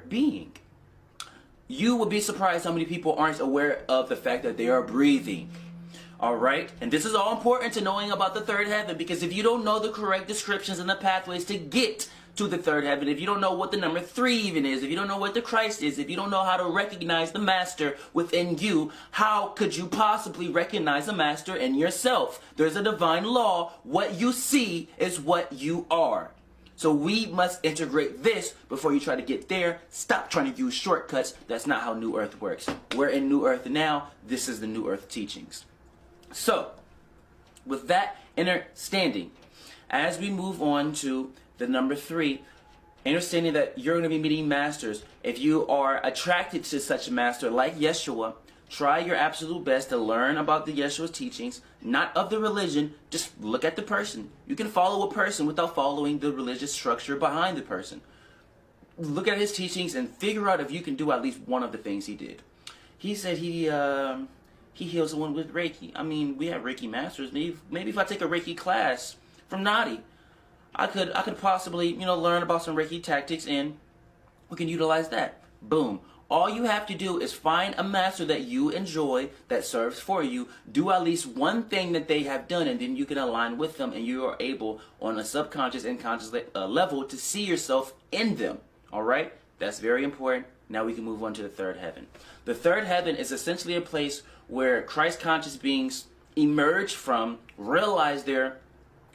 being. You would be surprised how many people aren't aware of the fact that they are breathing. Alright? And this is all important to knowing about the third heaven, because if you don't know the correct descriptions and the pathways to get to the third heaven, if you don't know what the number 3 even is, if you don't know what the Christ is, if you don't know how to recognize the Master within you, how could you possibly recognize the Master in yourself? There's a divine law. What you see is what you are. So we must integrate this before you try to get there. Stop trying to use shortcuts. That's not how New Earth works. We're in New Earth now. This is the New Earth teachings. So, with that understanding, as we move on to the number 3, understanding that you're going to be meeting masters. If you are attracted to such a master like Yeshua, try your absolute best to learn about the Yeshua's teachings, not of the religion. Just look at the person. You can follow a person without following the religious structure behind the person. Look at his teachings and figure out if you can do at least one of the things he did. He said he heals someone with Reiki. I mean, we have Reiki masters. Maybe if I take a Reiki class from Nadi, I could possibly, learn about some Reiki tactics, and we can utilize that. Boom. All you have to do is find a master that you enjoy, that serves for you. Do at least one thing that they have done, and then you can align with them, and you are able, on a subconscious and conscious level, to see yourself in them. All right? That's very important. Now we can move on to the third heaven. The third heaven is essentially a place where Christ conscious beings emerge from, realize they're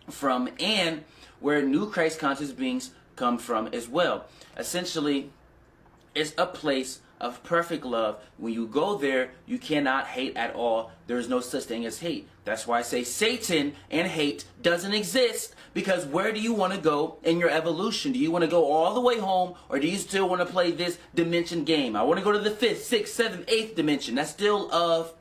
from, and where new Christ conscious beings come from as well. Essentially, it's a place of perfect love. When you go there, you cannot hate at all. There is no such thing as hate. That's why I say Satan and hate doesn't exist, because where do you want to go in your evolution? Do you want to go all the way home, or do you still want to play this dimension game? I want to go to the 5th, 6th, 7th, 8th dimension. That's still of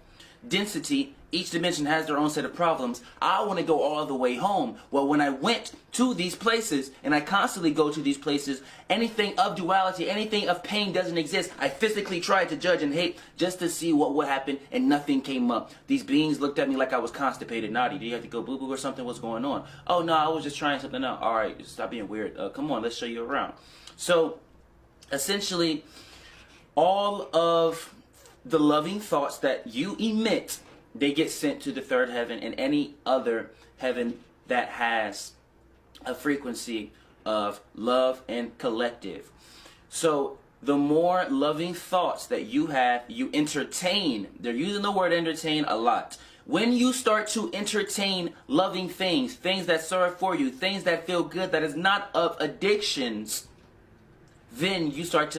density. Each dimension has their own set of problems. I want to go all the way home. Well, when I went to these places, and I constantly go to these places, anything of duality, anything of pain doesn't exist. I physically tried to judge and hate just to see what would happen, and nothing came up. These beings looked at me like I was constipated. Naughty, do you have to go boo-boo or something? What's going on? Oh, no, I was just trying something out. All right, stop being weird. Come on, let's show you around. So, essentially, all of the loving thoughts that you emit, they get sent to the third heaven and any other heaven that has a frequency of love and collective. So the more loving thoughts that you have, you entertain. They're using the word entertain a lot. When you start to entertain loving things, things that serve for you, things that feel good, that is not of addictions, then you start to